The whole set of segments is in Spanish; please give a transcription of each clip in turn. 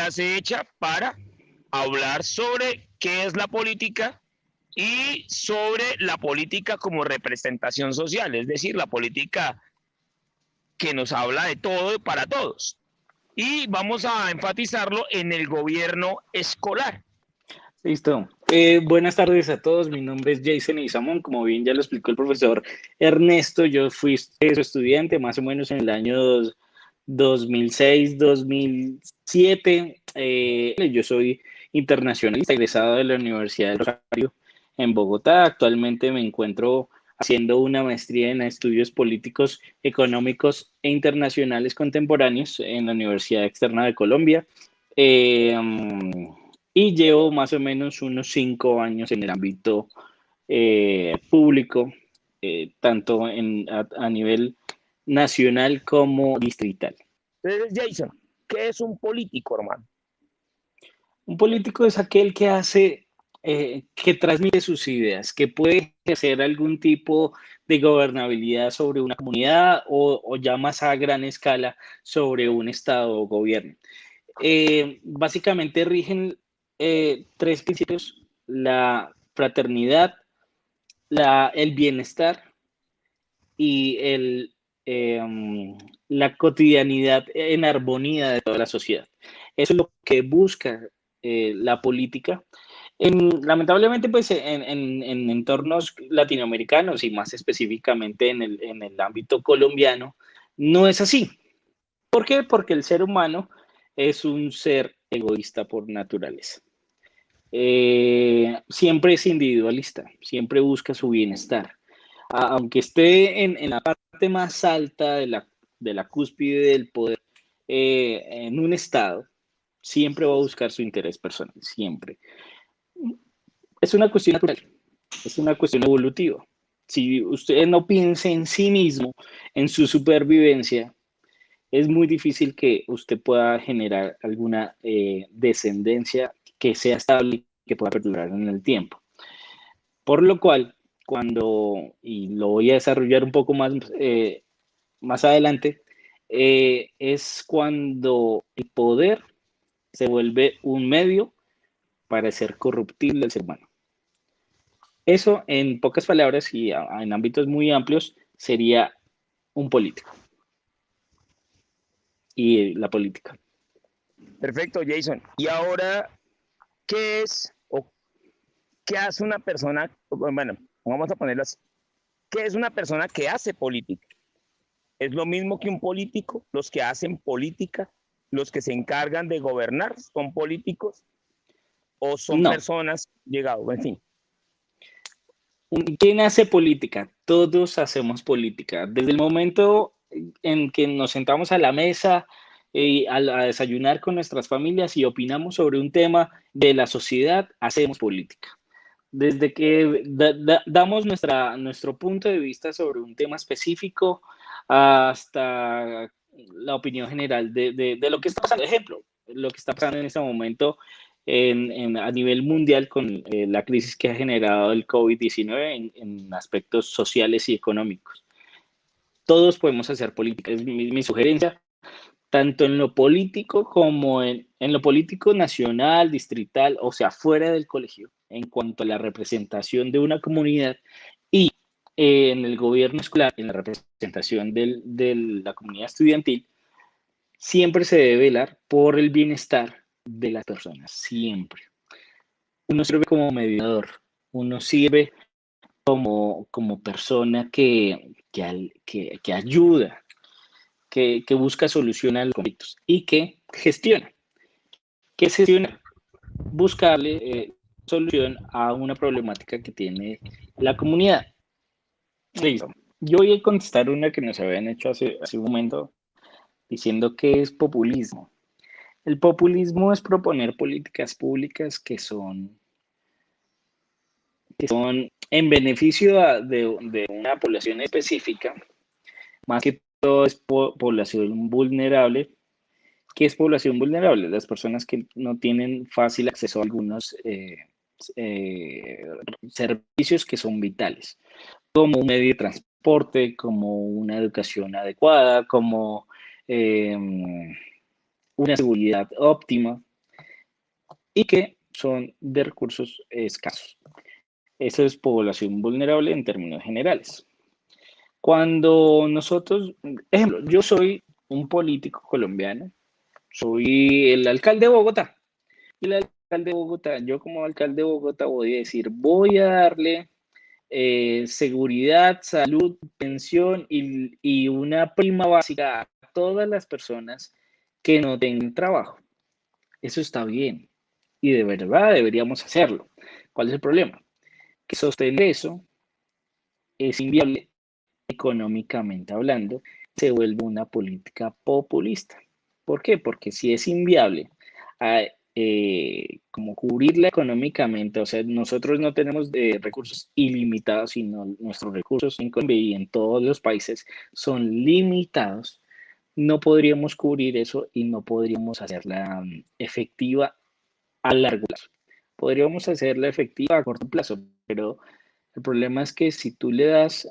clase hecha para hablar sobre qué es la política y sobre la política como representación social, es decir, la política que nos habla de todo y para todos. Y vamos a enfatizarlo en el gobierno escolar. Listo. Buenas tardes a todos. Mi nombre es Jason Isamón. Como bien ya lo explicó el profesor Ernesto, yo fui su estudiante más o menos en el año 2006-2007. Yo soy internacionalista, egresado de la Universidad de Rosario en Bogotá. Actualmente me encuentro haciendo una maestría en estudios políticos, económicos e internacionales contemporáneos en la Universidad Externa de Colombia. Y llevo más o menos unos 5 años en el ámbito público, tanto a nivel nacional como distrital. Entonces, Jason, ¿qué es un político, hermano? Un político es aquel que que transmite sus ideas, que puede ejercer algún tipo de gobernabilidad sobre una comunidad o ya más a gran escala sobre un estado o gobierno. Básicamente rigen tres principios: la fraternidad, el bienestar y la cotidianidad en armonía de toda la sociedad. Eso es lo que busca la política. Lamentablemente, pues en entornos latinoamericanos y más específicamente en el ámbito colombiano, no es así. ¿Por qué? Porque el ser humano es un ser egoísta por naturaleza. Siempre es individualista, siempre busca su bienestar. Aunque esté en la parte más alta de la cúspide del poder, en un estado, siempre va a buscar su interés personal, siempre. Es una cuestión natural, es una cuestión evolutiva. Si usted no piensa en sí mismo, en su supervivencia, es muy difícil que usted pueda generar alguna descendencia que sea estable, que pueda perdurar en el tiempo. Por lo cual, y lo voy a desarrollar un poco más adelante, es cuando el poder se vuelve un medio para ser corruptible el ser humano. Eso, en pocas palabras y en ámbitos muy amplios, sería un político y la política. Perfecto, Jason. Y ahora, ¿qué es o qué hace una persona? Bueno, vamos a ponerlo así. ¿Qué es una persona que hace política? ¿Es lo mismo que un político? ¿Los que hacen política, los que se encargan de gobernar, son políticos? ¿O son No. personas llegadas? En fin. ¿Quién hace política? Todos hacemos política. Desde el momento en que nos sentamos a la mesa a desayunar con nuestras familias y opinamos sobre un tema de la sociedad, hacemos política. Desde que damos nuestro punto de vista sobre un tema específico hasta la opinión general de lo que está pasando. Ejemplo, lo que está pasando en este momento a nivel mundial con la crisis que ha generado el COVID-19 en aspectos sociales y económicos. Todos podemos hacer política. Es mi sugerencia, tanto en lo político como en lo político nacional, distrital, o sea, fuera del colegio, en cuanto a la representación de una comunidad y en el gobierno escolar, en la representación de la comunidad estudiantil, siempre se debe velar por el bienestar de las personas, siempre. Uno sirve como mediador, uno sirve como persona que ayuda, que busca solucionar los conflictos y que gestiona. ¿Qué es gestionar? Buscarle solución a una problemática que tiene la comunidad. Listo. Yo voy a contestar una que nos habían hecho hace un momento diciendo que es populismo. El populismo es proponer políticas públicas que son en beneficio de una población específica, más que todo es población vulnerable. ¿Qué es población vulnerable? Las personas que no tienen fácil acceso a algunos servicios que son vitales, como un medio de transporte, como una educación adecuada, como una seguridad óptima. y que son de recursos escasos. Eso es población vulnerable en términos generales. Cuando nosotros, ejemplo, yo soy un político colombiano, soy el alcalde de Bogotá. Y el alcalde de Bogotá, yo como alcalde de Bogotá voy a decir, voy a darle seguridad, salud, pensión y una prima básica a todas las personas que no tengan trabajo. Eso está bien y de verdad deberíamos hacerlo. ¿Cuál es el problema? Que sostener eso es inviable económicamente hablando, se vuelve una política populista. ¿Por qué? Porque si es inviable como cubrirla económicamente, o sea, nosotros no tenemos recursos ilimitados, sino nuestros recursos en Colombia y en todos los países son limitados, no podríamos cubrir eso y no podríamos hacerla efectiva a largo plazo. Podríamos hacerla efectiva a corto plazo, pero el problema es que si tú le das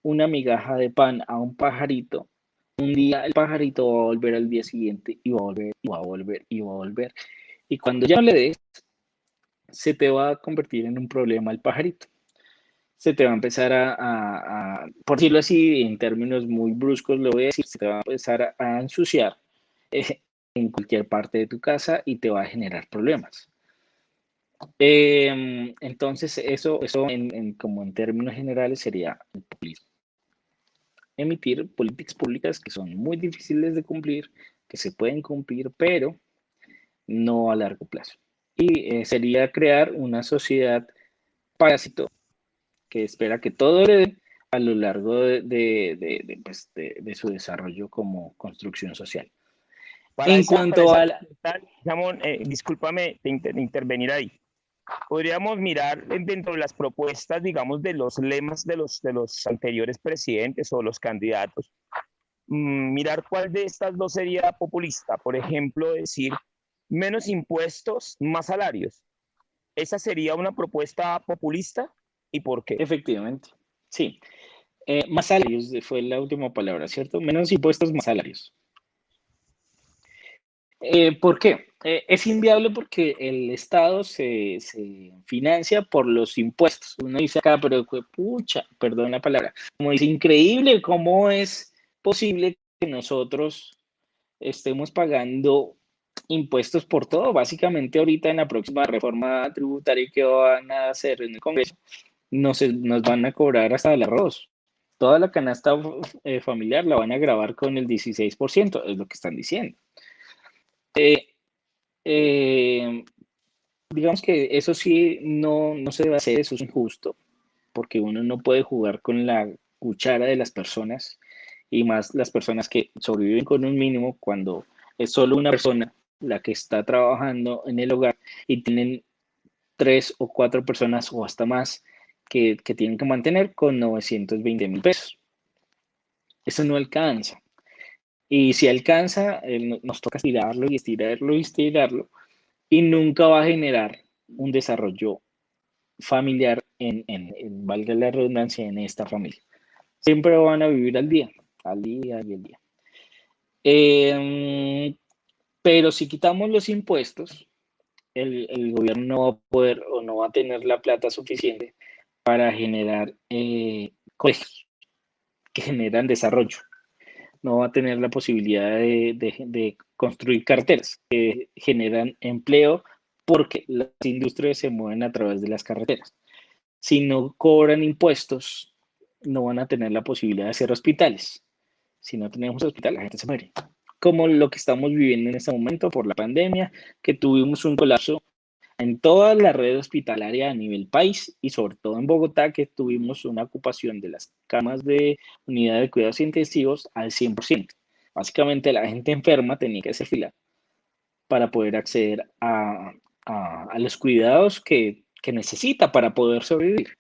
una migaja de pan a un pajarito, un día el pajarito va a volver al día siguiente y va a volver y va a volver y va a volver. Y cuando ya no le des, se te va a convertir en un problema el pajarito. Se te va a empezar por decirlo así, en términos muy bruscos, lo voy a decir, se te va a empezar a ensuciar en cualquier parte de tu casa y te va a generar problemas. Entonces, eso como en términos generales sería el populismo. Emitir políticas públicas que son muy difíciles de cumplir, que se pueden cumplir, pero no a largo plazo. Y sería crear una sociedad parásito que espera que todo le dé a lo largo de su desarrollo como construcción social. En Para cuanto esa a la... Ramón, discúlpame de intervenir ahí. Podríamos mirar dentro de las propuestas, digamos, de los lemas de los anteriores presidentes o los candidatos, mirar cuál de estas dos sería populista. Por ejemplo, decir menos impuestos, más salarios. ¿Esa sería una propuesta populista? ¿Y por qué? Efectivamente, sí. Más salarios fue la última palabra, ¿cierto? Menos impuestos, más salarios. ¿Por qué? Es inviable porque el Estado se financia por los impuestos. Uno dice acá, pero pucha, perdón la palabra, como dice, increíble cómo es posible que nosotros estemos pagando impuestos por todo. Básicamente ahorita en la próxima reforma tributaria que van a hacer en el Congreso, nos van a cobrar hasta el arroz. Toda la canasta familiar la van a grabar con el 16%, es lo que están diciendo. Eh, digamos que eso sí no se debe hacer, eso es injusto, porque uno no puede jugar con la cuchara de las personas y más las personas que sobreviven con un mínimo cuando es solo una persona la que está trabajando en el hogar y tienen 3 o 4 personas o hasta más que tienen que mantener con 920.000 pesos. Eso no alcanza. Y si alcanza, nos toca estirarlo y estirarlo y estirarlo y nunca va a generar un desarrollo familiar valga la redundancia, en esta familia. Siempre van a vivir al día y al día. Pero si quitamos los impuestos, el gobierno no va a poder o no va a tener la plata suficiente para generar colegios que generan desarrollo. No va a tener la posibilidad de construir carreteras que generan empleo porque las industrias se mueven a través de las carreteras. Si no cobran impuestos, no van a tener la posibilidad de hacer hospitales. Si no tenemos hospital, la gente se muere. Como lo que estamos viviendo en este momento por la pandemia, que tuvimos un colapso en toda la red hospitalaria a nivel país y sobre todo en Bogotá, que tuvimos una ocupación de las camas de unidad de cuidados intensivos al 100%. Básicamente la gente enferma tenía que hacer fila para poder acceder a los cuidados que necesita para poder sobrevivir.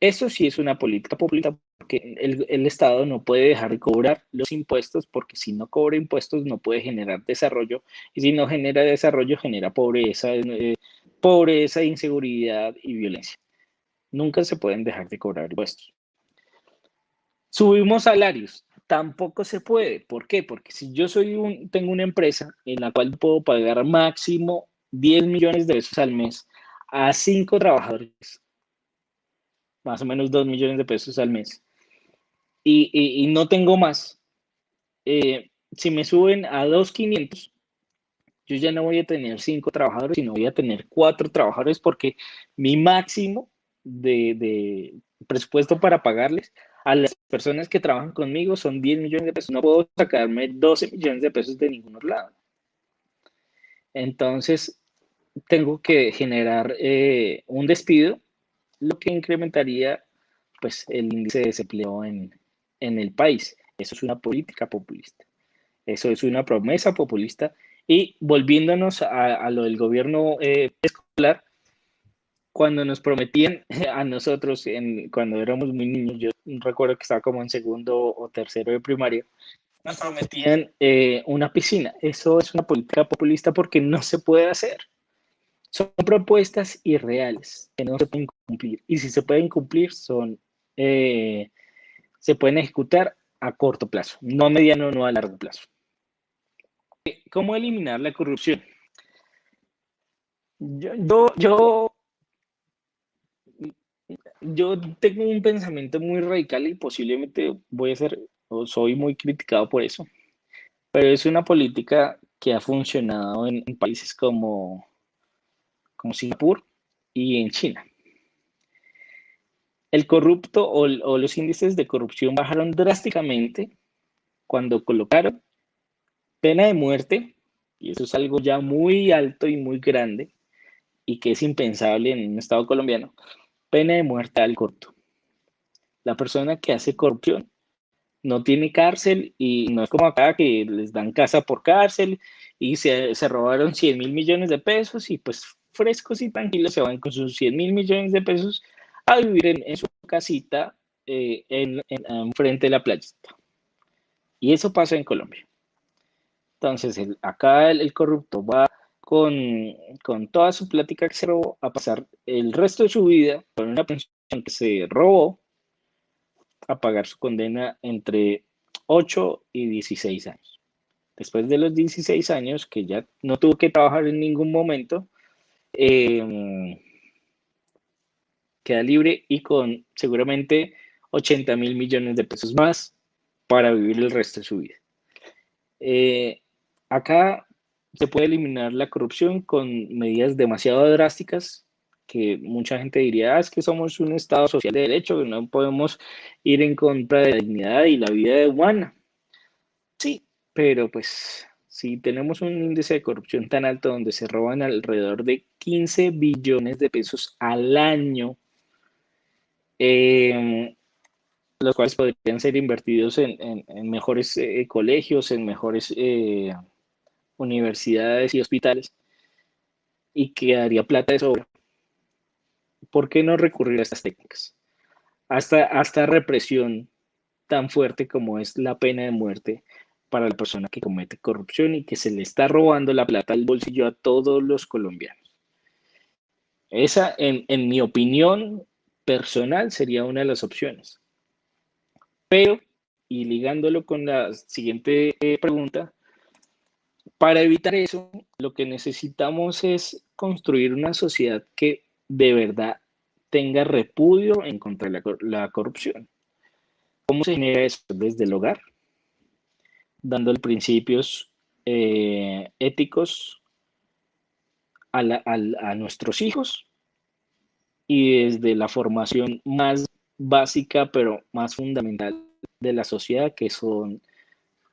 Eso sí es una política populista porque el Estado no puede dejar de cobrar los impuestos porque si no cobra impuestos no puede generar desarrollo y si no genera desarrollo genera pobreza, inseguridad y violencia. Nunca se pueden dejar de cobrar impuestos. Subimos salarios. Tampoco se puede. ¿Por qué? Porque si yo tengo una empresa en la cual puedo pagar máximo 10 millones de pesos al mes a 5 trabajadores, más o menos 2 millones de pesos al mes, y no tengo más, si me suben a 2.500, yo ya no voy a tener 5 trabajadores, sino voy a tener 4 trabajadores porque mi máximo de presupuesto para pagarles a las personas que trabajan conmigo son 10 millones de pesos. No puedo sacarme 12 millones de pesos de ningún otro lado. Entonces, tengo que generar un despido, lo que incrementaría pues, el índice de desempleo en el país. Eso es una política populista. Eso es una promesa populista. Y volviéndonos a lo del gobierno escolar, cuando nos prometían a nosotros, cuando éramos muy niños, yo recuerdo que estaba como en segundo o tercero de primaria, nos prometían una piscina. Eso es una política populista porque no se puede hacer. Son propuestas irreales que no se pueden cumplir. Y si se pueden cumplir, se pueden ejecutar a corto plazo, no a mediano, no a largo plazo. ¿Cómo eliminar la corrupción? Yo tengo un pensamiento muy radical y posiblemente voy a ser o soy muy criticado por eso, pero es una política que ha funcionado en países como Singapur y en China. El corrupto o los índices de corrupción bajaron drásticamente cuando colocaron pena de muerte, y eso es algo ya muy alto y muy grande, y que es impensable en un Estado colombiano, pena de muerte al corrupto. La persona que hace corrupción no tiene cárcel y no es como acá que les dan casa por cárcel y se robaron 100 mil millones de pesos y pues frescos y tranquilos se van con sus 100 mil millones de pesos a vivir en su casita en frente de la playita. Y eso pasa en Colombia. Entonces, acá el corrupto va con toda su plática que se robó a pasar el resto de su vida con una pensión que se robó a pagar su condena entre 8 y 16 años. Después de los 16 años, que ya no tuvo que trabajar en ningún momento, queda libre y con seguramente 80 mil millones de pesos más para vivir el resto de su vida. Acá se puede eliminar la corrupción con medidas demasiado drásticas que mucha gente diría, es que somos un Estado social de derecho, que no podemos ir en contra de la dignidad y la vida humana. Sí, pero pues si tenemos un índice de corrupción tan alto donde se roban alrededor de 15 billones de pesos al año, los cuales podrían ser invertidos en mejores colegios, en mejores universidades y hospitales, y quedaría plata de sobra. ¿Por qué no recurrir a estas técnicas? Hasta represión tan fuerte como es la pena de muerte para la persona que comete corrupción y que se le está robando la plata al bolsillo a todos los colombianos. Esa, en mi opinión personal, sería una de las opciones. Pero, y ligándolo con la siguiente pregunta, para evitar eso, lo que necesitamos es construir una sociedad que de verdad tenga repudio en contra de la corrupción. ¿Cómo se genera eso? Desde el hogar, dándole principios éticos a nuestros hijos y desde la formación más básica, pero más fundamental de la sociedad, que son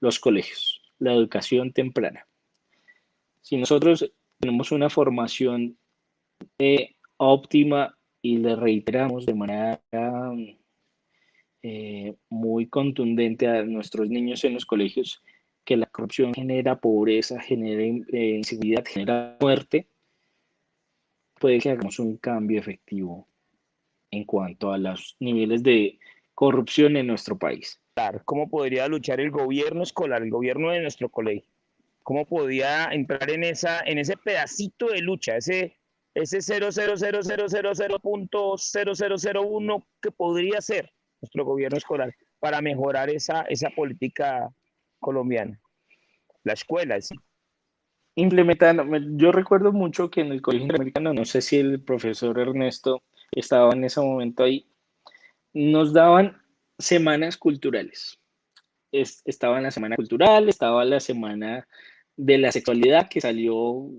los colegios, la educación temprana. Si nosotros tenemos una formación óptima y le reiteramos de manera muy contundente a nuestros niños en los colegios que la corrupción genera pobreza, genera inseguridad, genera muerte, puede que hagamos un cambio efectivo en cuanto a los niveles de corrupción en nuestro país. ¿Cómo podría luchar el gobierno escolar, el gobierno de nuestro colegio? ¿Cómo podía entrar en ese pedacito de lucha, ese 0,00000.0001 que podría ser nuestro gobierno escolar para mejorar esa política colombiana? La escuela, sí. implementando, yo recuerdo mucho que en el colegio interamericano, no sé si el profesor Ernesto estaba en ese momento ahí, nos daban semanas culturales. Estaba en la semana cultural, estaba la semana de la sexualidad que salió,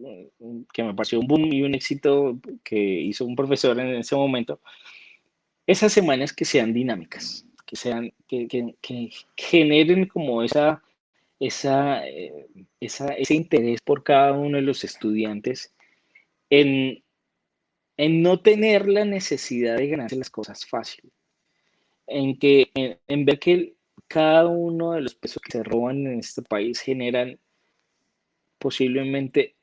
que me pareció un boom y un éxito que hizo un profesor en ese momento. Esas semanas que sean dinámicas, que generen como esa, ese interés por cada uno de los estudiantes en, en no tener la necesidad de ganarse las cosas fácil, en ver que cada uno de los pesos que se roban en este país generan posiblemente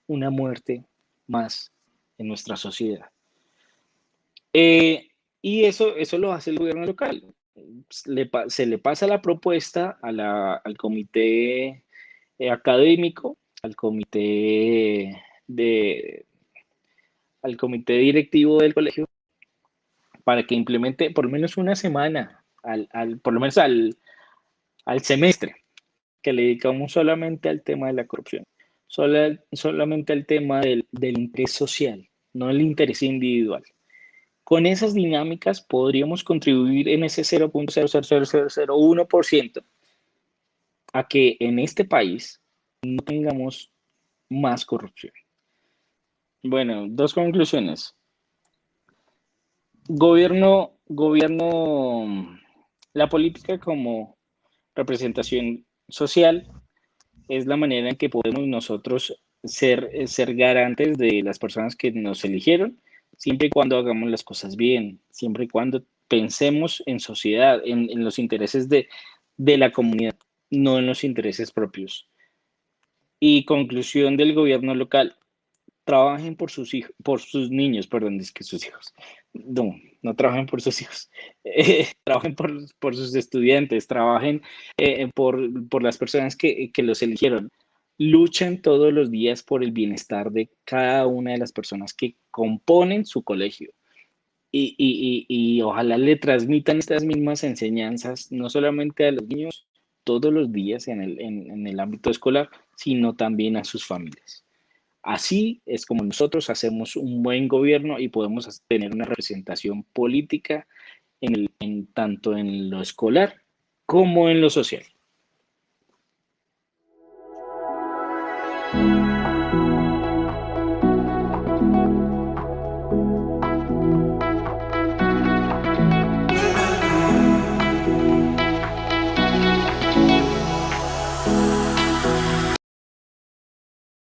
una muerte más en nuestra sociedad. Y eso lo hace el gobierno local. Se le pasa la propuesta al comité académico, de, al comité directivo del colegio, para que implemente por lo menos una semana, por lo menos al semestre, que le dedicamos solamente al tema de la corrupción, solamente al tema del interés social, no el interés individual. Con esas dinámicas podríamos contribuir en ese 0.00001% a que en este país no tengamos más corrupción. Bueno, dos conclusiones. Gobierno, la política como representación social es la manera en que podemos nosotros ser garantes de las personas que nos eligieron, siempre y cuando hagamos las cosas bien, siempre y cuando pensemos en sociedad, en los intereses de la comunidad, no en los intereses propios. Y conclusión del gobierno local, trabajen por sus hijos, por sus niños, perdón, es que sus hijos. No trabajen por sus hijos, trabajen por sus estudiantes, trabajen por las personas que los eligieron. Luchen todos los días por el bienestar de cada una de las personas que componen su colegio. Y ojalá le transmitan estas mismas enseñanzas, no solamente a los niños todos los días en el ámbito escolar, sino también a sus familias. Así es como nosotros hacemos un buen gobierno y podemos tener una representación política tanto en lo escolar como en lo social.